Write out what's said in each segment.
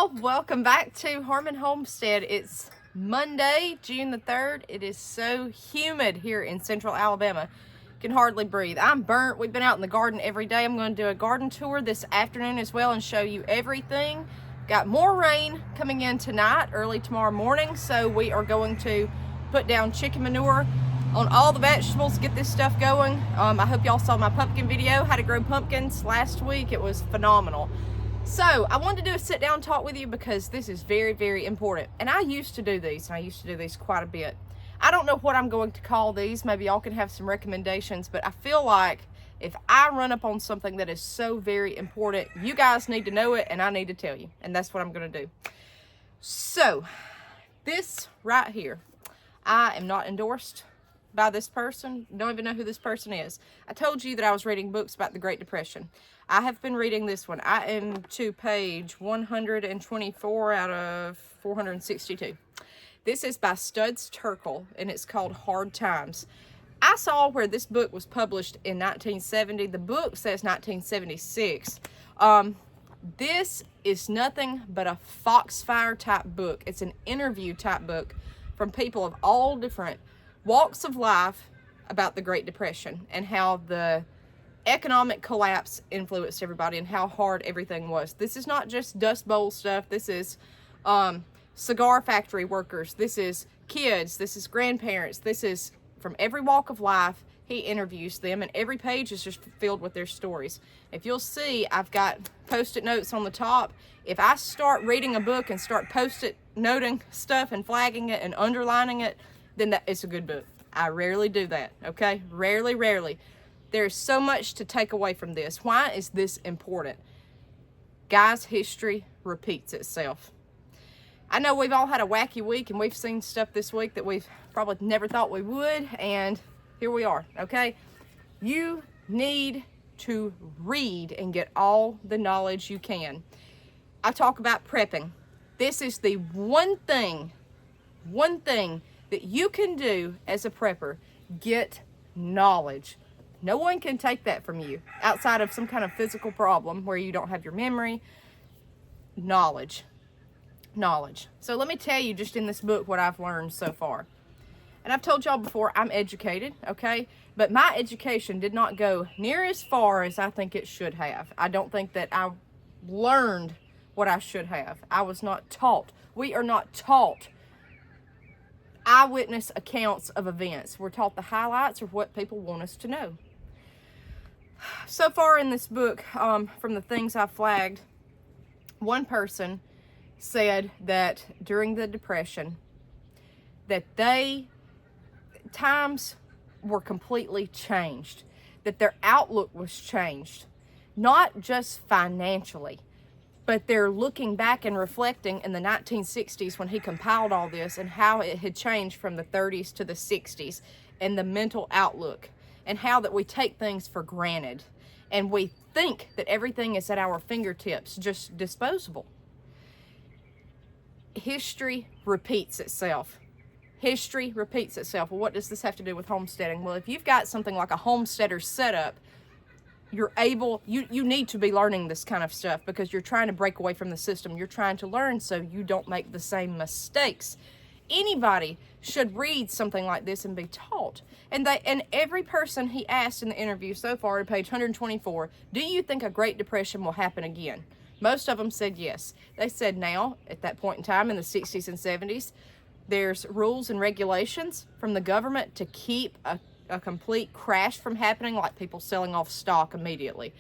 y'all, welcome back to Homestead. It's Monday, June the 3rd. It is so humid here in central Alabama. Can hardly breathe. I'm burnt. We've been out in the garden every day. I'm going to do a garden tour this afternoon as well and show you everything. Got more rain coming in tonight, early tomorrow morning, so we are going to put down chicken manure on all the vegetables, get this stuff going. I hope y'all saw my pumpkin video, how to grow pumpkins last week. It was phenomenal. So I wanted to do a sit down talk with you because this is very, very important. And I used to do these, and I used to do these quite a bit. I don't know what I'm going to call these. Maybe y'all can have some recommendations, but I feel like if I run up on something that is so very important, you guys need to know it and I need to tell you. And that's what I'm going to do. So this right here, I am not endorsed by this person. Don't even know who this person is. I told you that I was reading books about the Great Depression. I have been reading this one. I am to page 124 out of 462. This is by Studs Terkel, and it's called Hard Times. I saw where this book was published in 1970. The book says 1976. This is nothing but a Foxfire type book. It's an interview type book from people of all different walks of life about the Great Depression and how the economic collapse influenced everybody and how hard everything was. This is not just Dust Bowl stuff. This is cigar factory workers. This is kids. This is grandparents. This is from every walk of life. He interviews them, and every page is just filled with their stories. If you'll see, I've got post-it notes on the top. If I start reading a book and start post-it noting stuff and flagging it and underlining it, then that it's a good book. I rarely do that, okay? Rarely. There's so much to take away from this. Why is this important? Guys, history repeats itself. I know we've all had a wacky week and we've seen stuff this week that we've probably never thought we would, and here we are, okay? You need to read and get all the knowledge you can. I talk about prepping. This is the one thing that you can do as a prepper. Get knowledge. No one can take that from you outside of some kind of physical problem where you don't have your memory. Knowledge. So let me tell you just in this book what I've learned so far. And I've told y'all before, I'm educated, okay? But my education did not go near as far as I think it should have. I don't think that I learned what I should have. I was not taught. We are not taught eyewitness accounts of events. We're taught the highlights of what people want us to know. So far in this book, from the things I flagged, one person said that during the Depression, that times were completely changed, that their outlook was changed, not just financially, but they're looking back and reflecting in the 1960s when he compiled all this and how it had changed from the 30s to the 60s and the mental outlook and how that we take things for granted and we think that everything is at our fingertips, just disposable. History repeats itself. History repeats itself. Well, what does this have to do with homesteading? Well, if you've got something like a homesteader setup, you need to be learning this kind of stuff because you're trying to break away from the system. You're trying to learn so you don't make the same mistakes. Anybody should read something like this and be taught. And every person he asked in the interview so far at page 124, do you think a Great Depression will happen again? Most of them said yes. They said now, at that point in time in the 60s and 70s, there's rules and regulations from the government to keep a complete crash from happening, like people selling off stock immediately.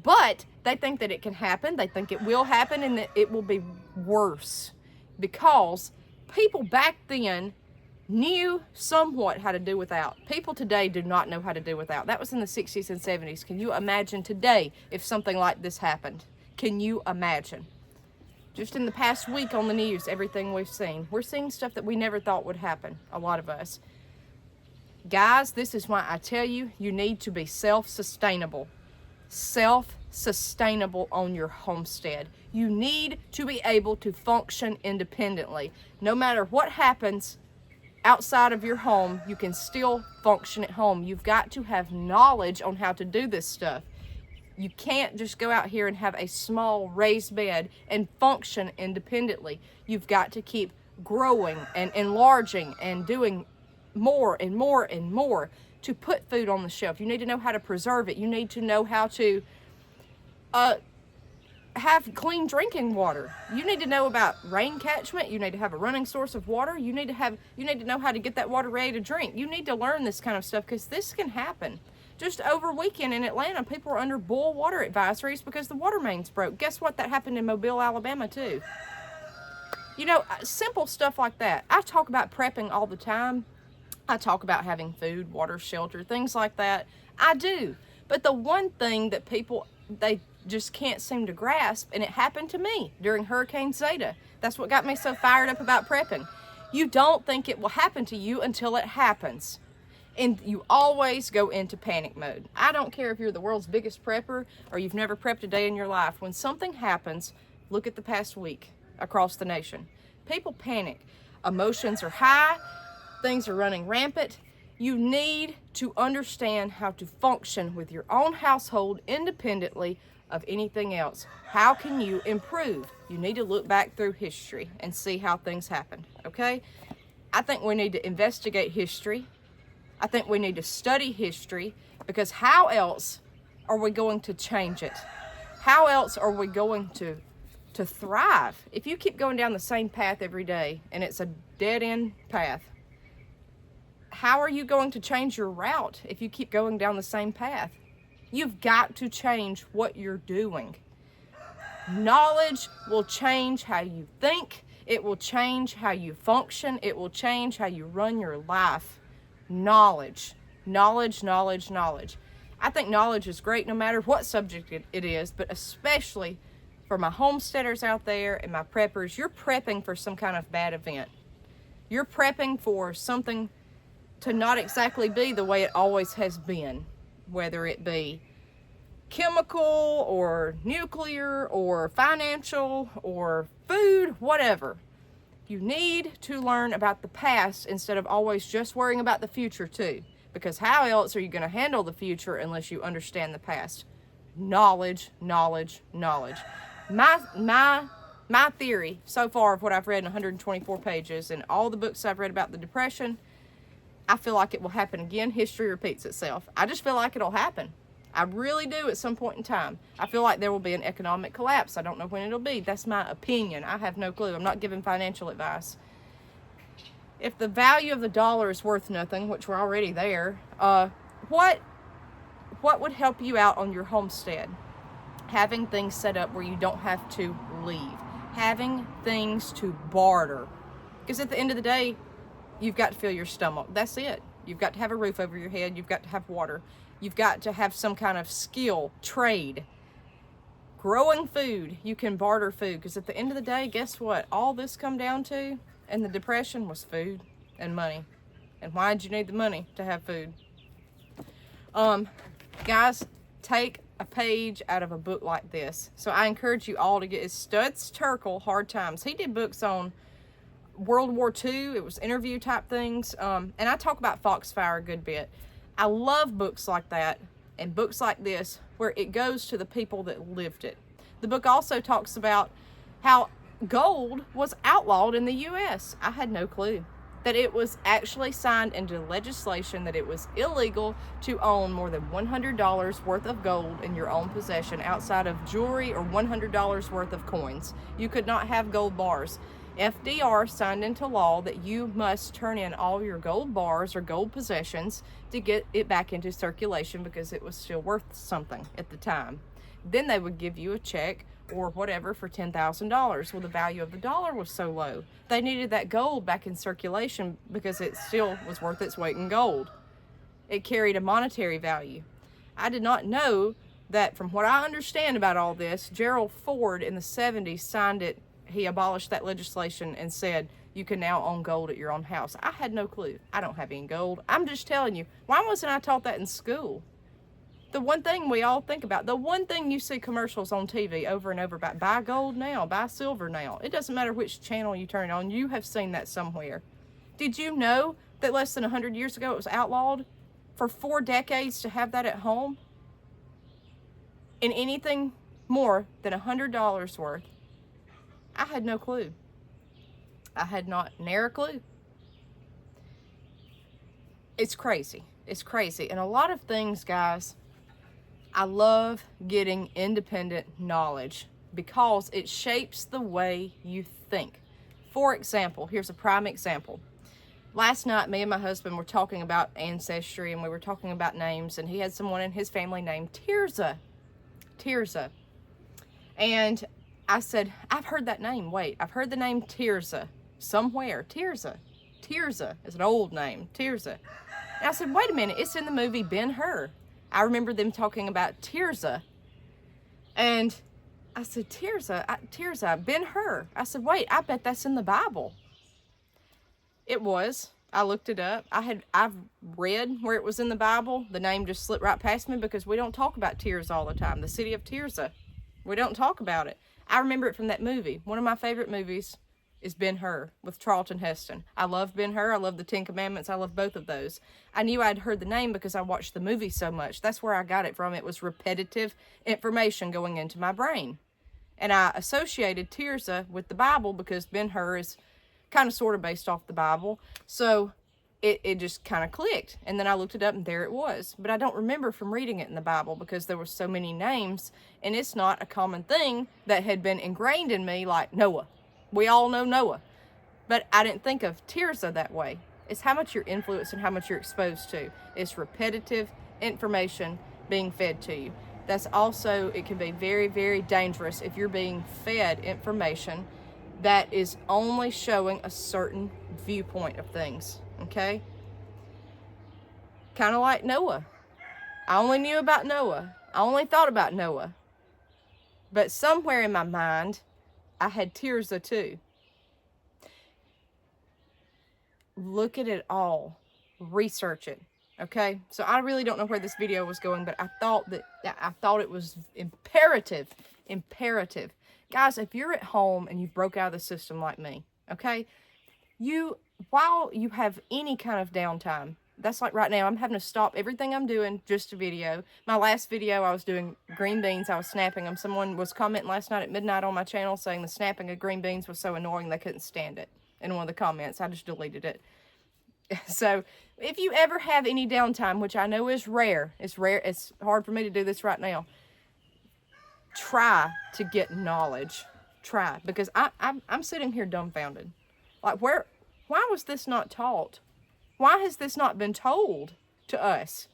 But they think that it can happen. They think it will happen and that it will be worse because people back then knew somewhat how to do without. People today do not know how to do without. That was in the 60s and 70s. Can you imagine today if something like this happened? Can you imagine? Just in the past week on the news, everything we've seen. We're seeing stuff that we never thought would happen, a lot of us. Guys, this is why I tell you, you need to be self-sustainable. Self-sustainable on your homestead. You need to be able to function independently. No matter what happens outside of your home, you can still function at home. You've got to have knowledge on how to do this stuff. You can't just go out here and have a small raised bed and function independently. You've got to keep growing and enlarging and doing more and more and more to put food on the shelf. You need to know how to preserve it. You need to know how to have clean drinking water. You need to know about rain catchment. You need to have a running source of water. You need to know how to get that water ready to drink. You need to learn this kind of stuff because this can happen. Just over weekend in Atlanta, people were under boil water advisories because the water mains broke. Guess what? That happened in Mobile, Alabama too. You know, simple stuff like that. I talk about prepping all the time. I talk about having food, water, shelter, things like that. I do. But the one thing that people, they just can't seem to grasp, and it happened to me during Hurricane Zeta. That's what got me so fired up about prepping. You don't think it will happen to you until it happens. And you always go into panic mode. I don't care if you're the world's biggest prepper or you've never prepped a day in your life. When something happens, look at the past week across the nation. People panic. Emotions are high. Things are running rampant. You need to understand how to function with your own household independently of anything else. How can you improve? You need to look back through history and see how things happened, okay? I think we need to investigate history. I think we need to study history, because how else are we going to change it? How else are we going to thrive? If you keep going down the same path every day and it's a dead-end path, how are you going to change your route if you keep going down the same path? You've got to change what you're doing. Knowledge will change how you think. It will change how you function. It will change how you run your life. Knowledge, knowledge, knowledge, knowledge. I think knowledge is great no matter what subject it is, but especially for my homesteaders out there and my preppers. You're prepping for some kind of bad event. You're prepping for something to not exactly be the way it always has been, whether it be chemical or nuclear or financial or food, whatever. You need to learn about the past instead of always just worrying about the future too, because how else are you going to handle the future unless you understand the past? Knowledge, knowledge, knowledge. My theory so far of what I've read in 124 pages and all the books I've read about the Depression, I feel like it will happen again. History repeats itself. I just feel like it'll happen. I really do at some point in time. I feel like there will be an economic collapse. I don't know when it'll be. That's my opinion. I have no clue. I'm not giving financial advice. If the value of the dollar is worth nothing, which we're already there, what would help you out on your homestead? Having things set up where you don't have to leave. Having things to barter. Because at the end of the day, you've got to fill your stomach. That's it. You've got to have a roof over your head. You've got to have water. You've got to have some kind of skill, trade. Growing food, you can barter food. Because at the end of the day, guess what? All this come down to in the Depression was food and money. And why did you need the money to have food? Guys, take a page out of a book like this. So I encourage you all to get Studs Terkel, Hard Times. He did books on World War II. It was interview type things. And I talk about Foxfire a good bit. I love books like that and books like this where it goes to the people that lived it. The book also talks about how gold was outlawed in the U.S. I had no clue that it was actually signed into legislation that it was illegal to own more than $100 worth of gold in your own possession outside of jewelry or $100 worth of coins. You could not have gold bars. FDR signed into law that you must turn in all your gold bars or gold possessions to get it back into circulation because it was still worth something at the time. Then they would give you a check or whatever for $10,000. Well, the value of the dollar was so low. They needed that gold back in circulation because it still was worth its weight in gold. It carried a monetary value. I did not know that, from what I understand about all this, Gerald Ford in the 70s signed it. He abolished that legislation and said, you can now own gold at your own house. I had no clue. I don't have any gold. I'm just telling you, why wasn't I taught that in school? The one thing we all think about, the one thing you see commercials on TV over and over about, buy gold now, buy silver now. It doesn't matter which channel you turn on, you have seen that somewhere. Did you know that less than 100 years ago it was outlawed for 4 decades to have that at home? in anything more than $100 worth, I had no clue. I had not ne'er a clue. It's crazy. It's crazy. And a lot of things, guys, I love getting independent knowledge because it shapes the way you think. For example, here's a prime example. Last night, me and my husband were talking about ancestry, and we were talking about names, and he had someone in his family named Tirza. Tirza. And I said, I've heard that name. Wait, I've heard the name Tirza somewhere. Tirza. Tirza is an old name. Tirza. And I said, wait a minute, it's in the movie Ben-Hur. I remember them talking about Tirza. And I said, Tirza, Ben-Hur. I said, wait, I bet that's in the Bible. It was. I looked it up. I've read where it was in the Bible. The name just slipped right past me because we don't talk about Tirza all the time. The city of Tirza. We don't talk about it. I remember it from that movie. One of my favorite movies is Ben-Hur with Charlton Heston. I love Ben-Hur. I love the Ten Commandments. I love both of those. I knew I'd heard the name because I watched the movie so much. That's where I got it from. It was repetitive information going into my brain. And I associated Tirza with the Bible because Ben-Hur is kind of sort of based off the Bible. So it just kind of clicked. And then I looked it up and there it was. But I don't remember from reading it in the Bible because there were so many names. And it's not a common thing that had been ingrained in me like Noah. We all know Noah. But I didn't think of Tirza that way. It's how much you're influenced and how much you're exposed to. It's repetitive information being fed to you. That's also, it can be very, very dangerous if you're being fed information that is only showing a certain viewpoint of things, okay? Kind of like Noah. I only knew about Noah. I only thought about Noah. But somewhere in my mind, I had Tirza too. Look at it all. Research it. Okay? So I really don't know where this video was going, but I thought it was imperative. Guys, if you're at home and you broke out of the system like me, okay? While you have any kind of downtime, that's like right now, I'm having to stop everything I'm doing just to video. My last video, I was doing green beans. I was snapping them. Someone was commenting last night at midnight on my channel saying the snapping of green beans was so annoying they couldn't stand it. In one of the comments, I just deleted it. So if you ever have any downtime, which I know is rare, it's hard for me to do this right now. Try to get knowledge. Try, because I'm sitting here dumbfounded. Like, why was this not taught? Why has this not been told to us?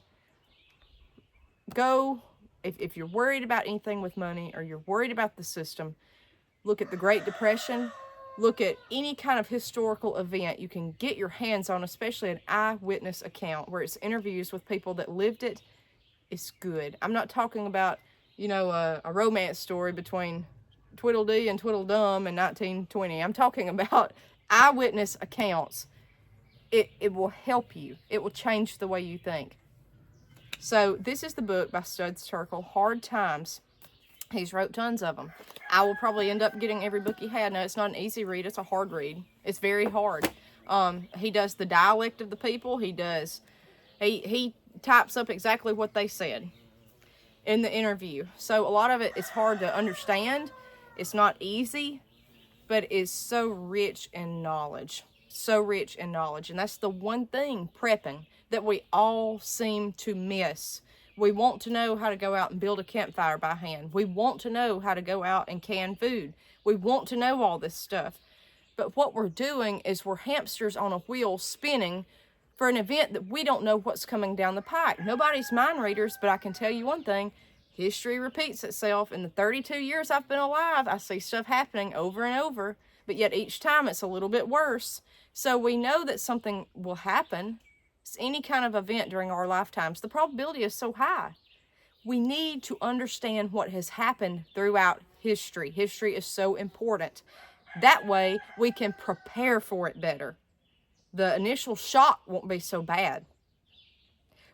Go, if you're worried about anything with money or you're worried about the system, look at the Great Depression. Look at any kind of historical event you can get your hands on, especially an eyewitness account where it's interviews with people that lived it. It's good. I'm not talking about, you know, a romance story between Tweedledee and Tweedledum in 1920. I'm talking about eyewitness accounts. It will help you. It will change the way you think. So this is the book by Studs Terkel, Hard Times. He's wrote tons of them. I will probably end up getting every book he had. No, it's not an easy read. It's a hard read. It's very hard. He does the dialect of the people. He types up exactly what they said in the interview. So a lot of it is hard to understand. It's not easy, but it's so rich in knowledge. So rich in knowledge. And that's the one thing, prepping, that we all seem to miss. We want to know how to go out and build a campfire by hand. We want to know how to go out and can food. We want to know all this stuff. But what we're doing is we're hamsters on a wheel spinning for an event that we don't know what's coming down the pike. Nobody's mind readers, but I can tell you one thing. History repeats itself. In the 32 years I've been alive, I see stuff happening over and over, but yet each time it's a little bit worse. So we know that something will happen. It's any kind of event during our lifetimes. The probability is so high. We need to understand what has happened throughout history. History is so important. That way we can prepare for it better. The initial shock won't be so bad.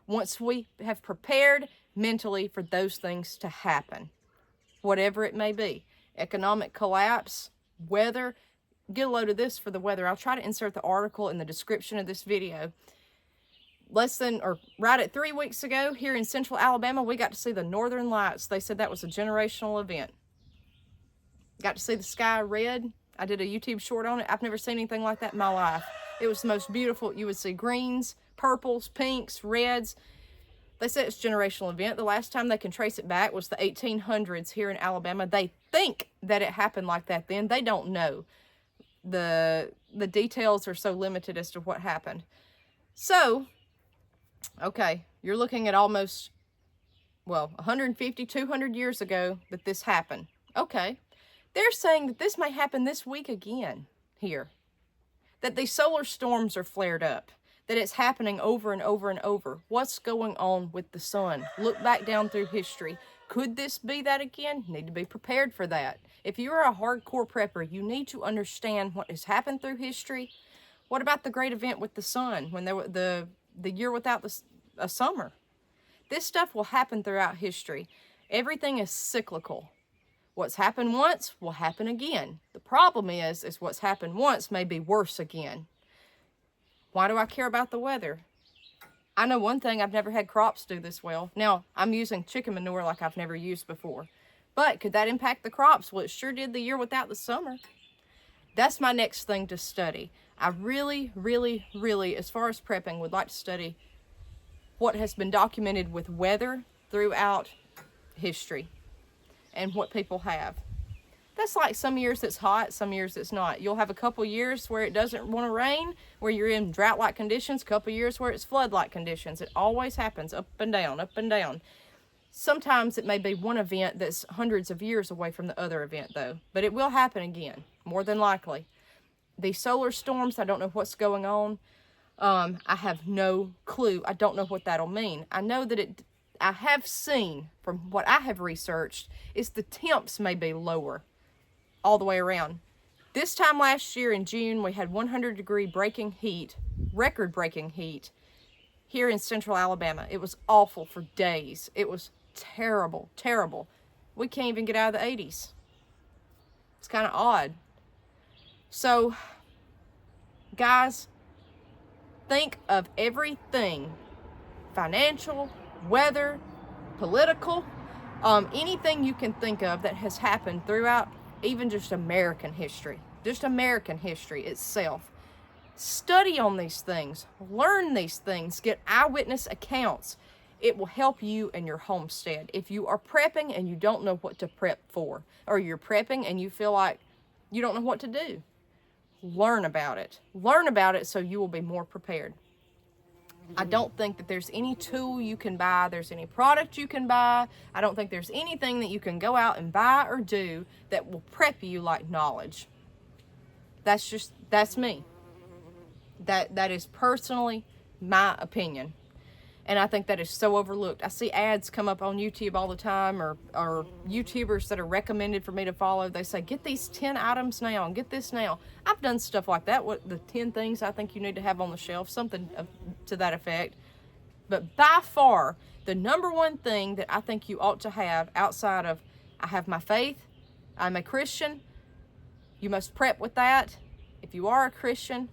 Once we have prepared mentally for those things to happen, whatever it may be, economic collapse, weather, get a load of this for the weather. I'll try to insert the article in the description of this video. right at 3 weeks ago here in central Alabama, we got to see the Northern Lights. They said that was a generational event. Got to see the sky red. I did a YouTube short on it. I've never seen anything like that in my life. It was the most beautiful. You would see greens, purples, pinks, reds. They said it's a generational event. The last time they can trace it back was the 1800s here in Alabama. They think that it happened like that then. They don't know. The details are so limited as to what happened. So, okay, you're looking at almost, well, 150, 200 years ago that this happened. Okay. They're saying that this may happen this week again here. That these solar storms are flared up. That it's happening over and over and over. What's going on with the sun? Look back down through history. Could this be that again? You need to be prepared for that. If you're a hardcore prepper, you need to understand what has happened through history. What about the great event with the sun, when there was the year without a summer? This stuff will happen throughout history. Everything is cyclical. What's happened once will happen again. The problem is what's happened once may be worse again. Why do I care about the weather? I know one thing, I've never had crops do this well. Now, I'm using chicken manure like I've never used before. But could that impact the crops? Well, it sure did the year without the summer. That's my next thing to study. I really, really, really, as far as prepping, would like to study what has been documented with weather throughout history and what people have. That's like some years it's hot, some years it's not. You'll have a couple years where it doesn't want to rain, where you're in drought-like conditions, a couple years where it's flood-like conditions. It always happens up and down, up and down. Sometimes it may be one event that's hundreds of years away from the other event, though. But it will happen again, more than likely. These solar storms, I don't know what's going on. I have no clue. I don't know what that'll mean. I know that I have seen, from what I have researched, is the temps may be lower all the way around. This time last year in June, we had 100-degree breaking heat, record-breaking heat, here in central Alabama. It was awful for days. It was terrible, terrible. We can't even get out of the 80s. It's kind of odd. So, guys, think of everything, financial, weather, political, anything you can think of that has happened throughout even just American history itself. Study on these things, learn these things, get eyewitness accounts. It will help you in your homestead. If you are prepping and you don't know what to prep for, or you're prepping and you feel like you don't know what to do, learn about it. Learn about it so you will be more prepared. I don't think that there's any tool you can buy, there's any product you can buy. I don't think there's anything that you can go out and buy or do that will prep you like knowledge. That's me. That is personally my opinion. And I think that is so overlooked. I see ads come up on YouTube all the time, or YouTubers that are recommended for me to follow. They say, get these 10 items now and get this now. I've done stuff like that. What the 10 things I think you need to have on the shelf, something to that effect. But by far, the number one thing that I think you ought to have outside of, I have my faith, I'm a Christian, you must prep with that. If you are a Christian,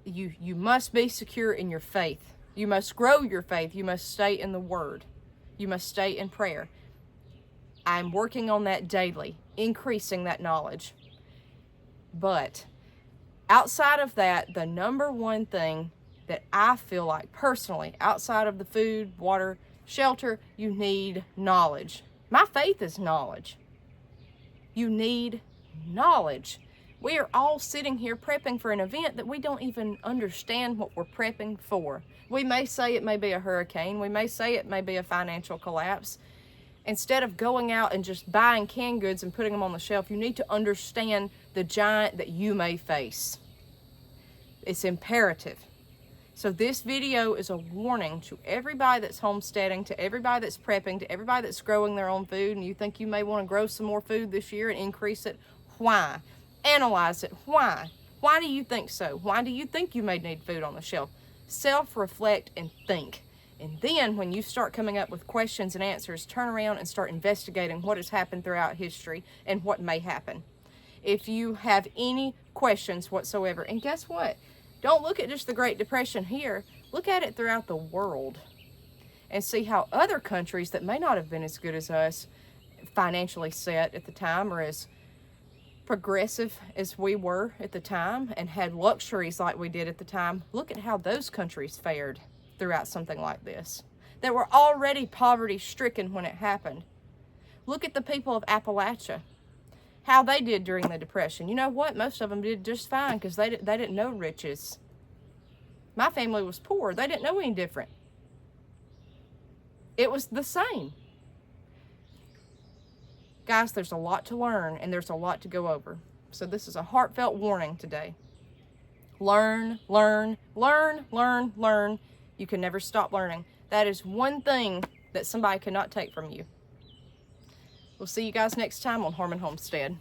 you must be secure in your faith. You must grow your faith. You must stay in the Word. You must stay in prayer. I'm working on that daily, increasing that knowledge. But outside of that, the number one thing that I feel like personally, outside of the food, water, shelter, you need knowledge. My faith is knowledge. You need knowledge. We are all sitting here prepping for an event that we don't even understand what we're prepping for. We may say it may be a hurricane. We may say it may be a financial collapse. Instead of going out and just buying canned goods and putting them on the shelf, you need to understand the giant that you may face. It's imperative. So this video is a warning to everybody that's homesteading, to everybody that's prepping, to everybody that's growing their own food, and you think you may want to grow some more food this year and increase it. Why? Analyze it. Why? Why do you think so? Why do you think you may need food on the shelf? Self-reflect and think. And then when you start coming up with questions and answers, turn around and start investigating what has happened throughout history and what may happen. If you have any questions whatsoever, and guess what? Don't look at just the Great Depression here. Look at it throughout the world and see how other countries that may not have been as good as us financially set at the time, or as progressive as we were at the time and had luxuries like we did at the time. Look at how those countries fared throughout something like this, that were already poverty stricken when it happened. Look at the people of Appalachia, how they did during the Depression. You know what? Most of them did just fine because they didn't know riches. My family was poor. They didn't know any different. It was the same. Guys, there's a lot to learn and there's a lot to go over. So this is a heartfelt warning today. Learn, learn, learn, learn, learn. You can never stop learning. That is one thing that somebody cannot take from you. We'll see you guys next time on Homestead.